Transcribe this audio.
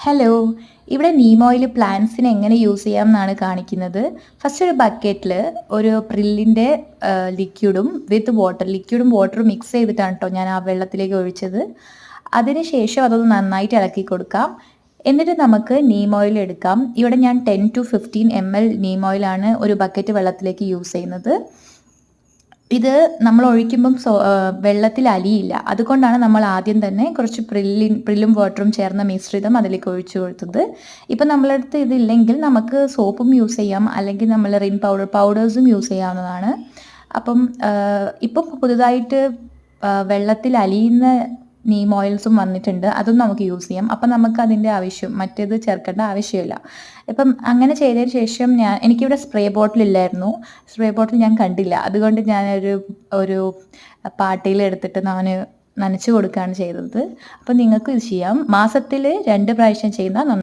Hello! ഇവിടെ Neem oil പ്ലാന്റ്സിന് എങ്ങനെ use ചെയ്യാമെന്നാണ് കാണിക്കുന്നത്. ഫസ്റ്റ് ഒരു ബക്കറ്റിൽ ഒരു പ്രില്ലിൻ്റെ ലിക്വിഡും വാട്ടറും മിക്സ് ചെയ്തിട്ടാണ് കേട്ടോ ഞാൻ ആ വെള്ളത്തിലേക്ക് ഒഴിച്ചത്. അതിനുശേഷം അതൊന്ന് നന്നായിട്ട് ഇളക്കി കൊടുക്കാം. എന്നിട്ട് നമുക്ക് നീം ഓയിൽ എടുക്കാം. ഇവിടെ ഞാൻ 10 to 15 ml നീം ഓയിലാണ് ഒരു ബക്കറ്റ് വെള്ളത്തിലേക്ക് യൂസ് ചെയ്യുന്നത്. ഇത് നമ്മൾ ഒഴിക്കുമ്പം വെള്ളത്തിൽ അലിയില്ല. അതുകൊണ്ടാണ് നമ്മൾ ആദ്യം തന്നെ കുറച്ച് പ്രില്ലും വാട്ടറും ചേർന്ന മിശ്രിതം അതിലേക്ക് ഒഴിച്ചു കൊടുത്തത്. ഇപ്പം നമ്മളെ അടുത്ത് ഇതില്ലെങ്കിൽ നമുക്ക് സോപ്പും യൂസ് ചെയ്യാം, അല്ലെങ്കിൽ നമ്മൾ റിൻ പൗഡേഴ്സും യൂസ് ചെയ്യാവുന്നതാണ്. അപ്പം ഇപ്പം പുതുതായിട്ട് വെള്ളത്തിൽ അലിയുന്ന നീം ഓയിൽസും വന്നിട്ടുണ്ട്. അതും നമുക്ക് യൂസ് ചെയ്യാം. അപ്പം നമുക്ക് അതിൻ്റെ മറ്റേത് ചേർക്കേണ്ട ആവശ്യമില്ല. ഇപ്പം അങ്ങനെ ചെയ്തതിന് ശേഷം എനിക്കിവിടെ സ്പ്രേ ബോട്ടിൽ ഇല്ലായിരുന്നു. സ്പ്രേ ബോട്ടിൽ ഞാൻ കണ്ടില്ല. അതുകൊണ്ട് ഒരു പാട്ടയിൽ എടുത്തിട്ട് നനച്ചു കൊടുക്കുകയാണ് ചെയ്തത്. അപ്പം നിങ്ങൾക്കും ഇത് ചെയ്യാം. മാസത്തിൽ 2 പ്രാവശ്യം ചെയ്യുന്നത്